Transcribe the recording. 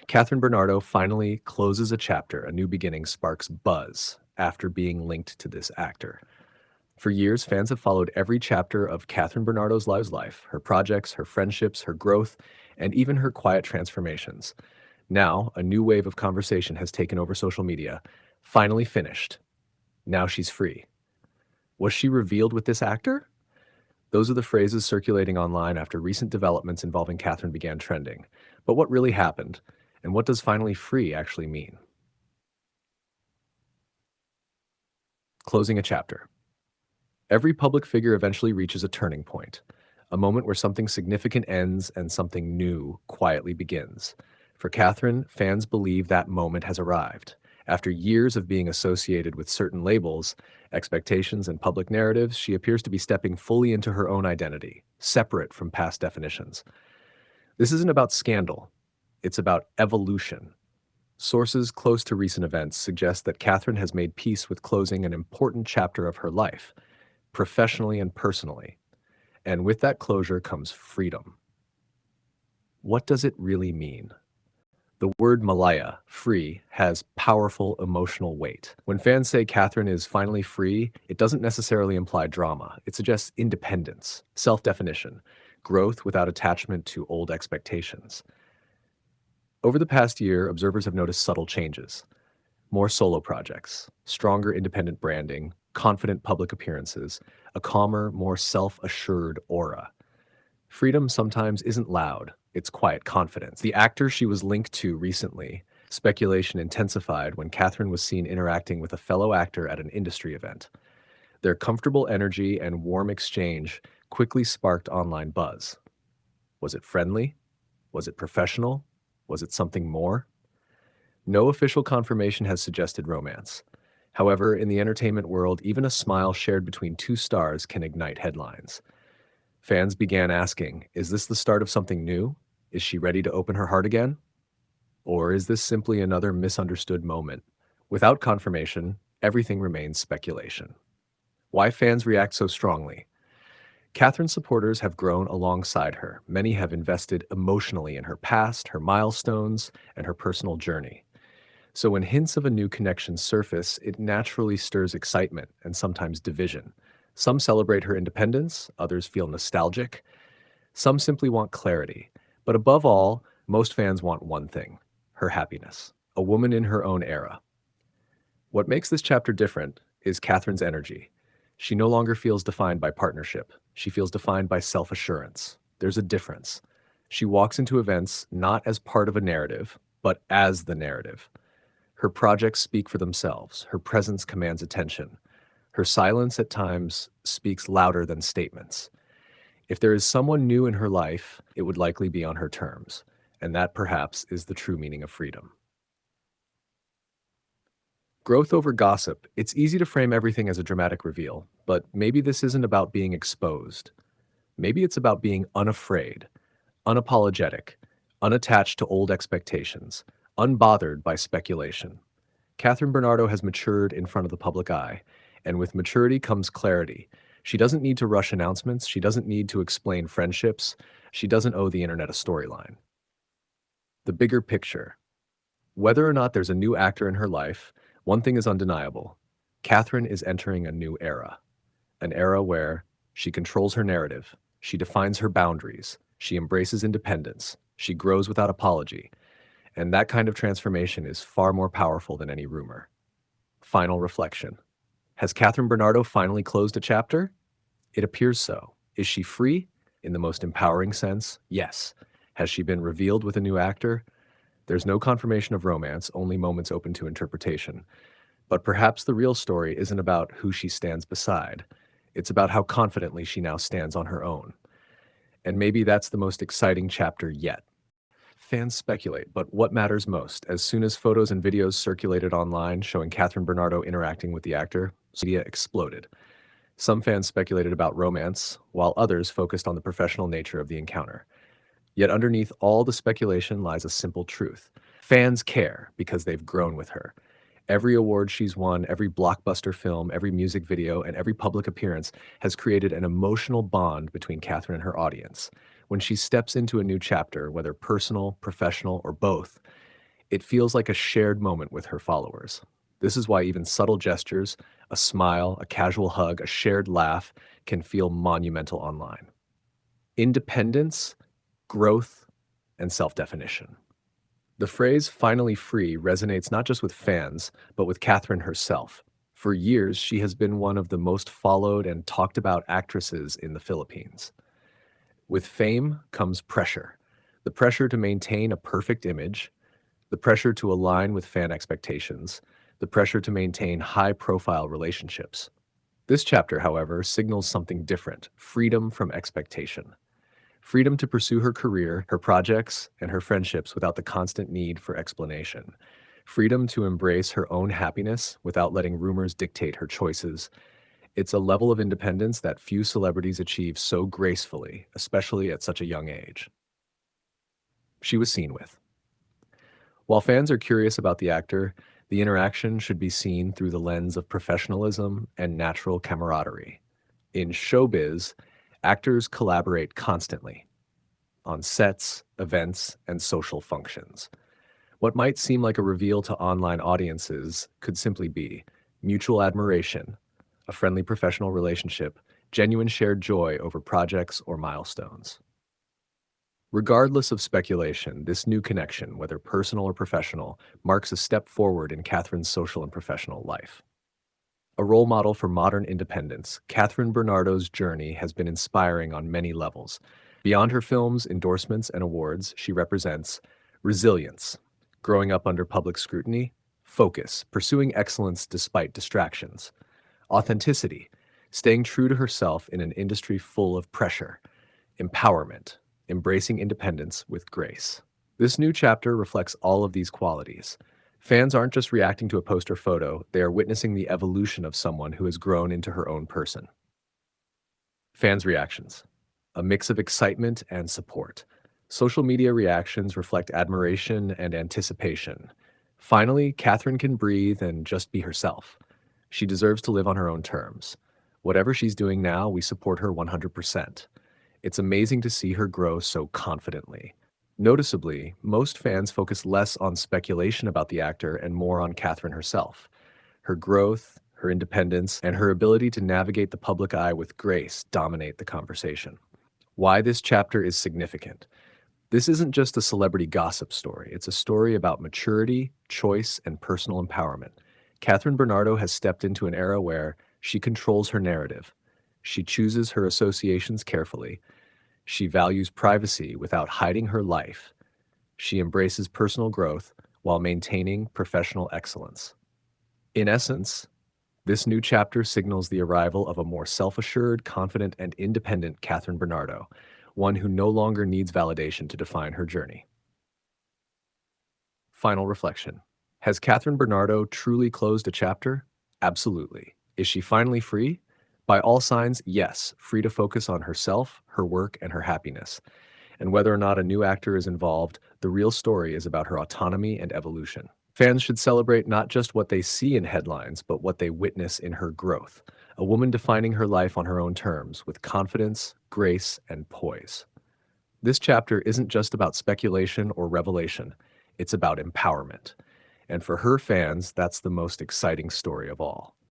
Kathryn Bernardo finally closes a chapter. A new beginning sparks buzz after being linked to this actor. For years, fans have followed every chapter of Kathryn Bernardo's life, her projects, her friendships, her growth, and even her quiet transformations. Now, a new wave of conversation has taken over social media. Finally finished. Now she's free. Was she revealed with this actor? Those are the phrases circulating online after recent developments involving Kathryn began trending. But what really happened? And what does finally free actually mean? Closing a chapter. Every public figure eventually reaches a turning point, a moment where something significant ends and something new quietly begins. For Kathryn, fans believe that moment has arrived. After years of being associated with certain labels, expectations, and public narratives, she appears to be stepping fully into her own identity, separate from past definitions. This isn't about scandal, it's about evolution. Sources close to recent events suggest that Kathryn has made peace with closing an important chapter of her life, professionally and personally. And with that closure comes freedom. What does it really mean? The word Malaya, free, has powerful emotional weight. When fans say Kathryn is finally free, it doesn't necessarily imply drama. It suggests independence, self-definition, growth without attachment to old expectations. Over the past year, observers have noticed subtle changes. More solo projects, stronger independent branding, confident public appearances, a calmer, more self-assured aura. Freedom sometimes isn't loud, it's quiet confidence. The actor she was linked to recently, speculation intensified when Kathryn was seen interacting with a fellow actor at an industry event. Their comfortable energy and warm exchange quickly sparked online buzz. Was it friendly? Was it professional? Was it something more? No official confirmation has suggested romance. However, in the entertainment world, even a smile shared between two stars can ignite headlines. Fans began asking, is this the start of something new? Is she ready to open her heart again? Or is this simply another misunderstood moment? Without confirmation, everything remains speculation. Why fans react so strongly? Kathryn's supporters have grown alongside her. Many have invested emotionally in her past, her milestones, and her personal journey. So when hints of a new connection surface, it naturally stirs excitement and sometimes division. Some celebrate her independence, others feel nostalgic, some simply want clarity. But above all, most fans want one thing: her happiness, a woman in her own era. What makes this chapter different is Kathryn's energy. She no longer feels defined by partnership. She feels defined by self-assurance. There's a difference. She walks into events not as part of a narrative, but as the narrative. Her projects speak for themselves. Her presence commands attention. Her silence at times speaks louder than statements. If there is someone new in her life, it would likely be on her terms. And that perhaps is the true meaning of freedom. Growth over gossip. It's easy to frame everything as a dramatic reveal, but maybe this isn't about being exposed. Maybe it's about being unafraid, unapologetic, unattached to old expectations, unbothered by speculation. Kathryn Bernardo has matured in front of the public eye, and with maturity comes clarity. She doesn't need to rush announcements, she doesn't need to explain friendships, she doesn't owe the internet a storyline. The bigger picture. Whether or not there's a new actor in her life, one thing is undeniable. Kathryn is entering a new era. An era where she controls her narrative, she defines her boundaries, she embraces independence, she grows without apology, and that kind of transformation is far more powerful than any rumor. Final reflection. Has Kathryn Bernardo finally closed a chapter? It appears so. Is she free? In the most empowering sense, yes. Has she been revealed with a new actor? There's no confirmation of romance, only moments open to interpretation. But perhaps the real story isn't about who she stands beside. It's about how confidently she now stands on her own. And maybe that's the most exciting chapter yet. Fans speculate, but what matters most? As soon as photos and videos circulated online showing Kathryn Bernardo interacting with the actor, media exploded. Some fans speculated about romance, while others focused on the professional nature of the encounter. Yet underneath all the speculation lies a simple truth. Fans care because they've grown with her. Every award she's won, every blockbuster film, every music video, and every public appearance has created an emotional bond between Kathryn and her audience. When she steps into a new chapter, whether personal, professional, or both, It feels like a shared moment with her followers. This is why even subtle gestures, a smile, a casual hug, a shared laugh, can feel monumental online. Independence, growth, and self-definition. The phrase finally free resonates not just with fans, but with Kathryn herself. For years, she has been one of the most followed and talked about actresses in the Philippines. With fame comes pressure. The pressure to maintain a perfect image, the pressure to align with fan expectations, the pressure to maintain high-profile relationships. This chapter, however, signals something different: freedom from expectation. Freedom to pursue her career, her projects, and her friendships without the constant need for explanation. Freedom to embrace her own happiness without letting rumors dictate her choices. It's a level of independence that few celebrities achieve so gracefully, especially at such a young age. She was seen with. While fans are curious about the actor, the interaction should be seen through the lens of professionalism and natural camaraderie. In showbiz, actors collaborate constantly on sets, events, and social functions. What might seem like a reveal to online audiences could simply be mutual admiration, a friendly professional relationship, genuine shared joy over projects or milestones. Regardless of speculation, this new connection, whether personal or professional, marks a step forward in Kathryn's social and professional life. A role model for modern independence, Kathryn Bernardo's journey has been inspiring on many levels. Beyond her films, endorsements, and awards, she represents resilience, growing up under public scrutiny; focus, pursuing excellence despite distractions; authenticity, staying true to herself in an industry full of pressure; empowerment, embracing independence with grace. This new chapter reflects all of these qualities. Fans aren't just reacting to a poster photo, they are witnessing the evolution of someone who has grown into her own person. Fans' reactions: a mix of excitement and support. Social media reactions reflect admiration and anticipation. Finally, Kathryn can breathe and just be herself. She deserves to live on her own terms. Whatever she's doing now, we support her 100%. It's amazing to see her grow so confidently. Noticeably, most fans focus less on speculation about the actor and more on Kathryn herself. Her growth, her independence, and her ability to navigate the public eye with grace dominate the conversation. Why this chapter is significant. This isn't just a celebrity gossip story. It's a story about maturity, choice, and personal empowerment. Kathryn Bernardo has stepped into an era where she controls her narrative. She chooses her associations carefully. She values privacy without hiding her life. She embraces personal growth while maintaining professional excellence. In essence, this new chapter signals the arrival of a more self-assured, confident, and independent Kathryn Bernardo, one who no longer needs validation to define her journey. Final reflection. Has Kathryn Bernardo truly closed a chapter? Absolutely. Is she finally free? By all signs, yes, free to focus on herself, her work, and her happiness. And whether or not a new actor is involved, the real story is about her autonomy and evolution. Fans should celebrate not just what they see in headlines, but what they witness in her growth. A woman defining her life on her own terms, with confidence, grace, and poise. This chapter isn't just about speculation or revelation, it's about empowerment. And for her fans, that's the most exciting story of all.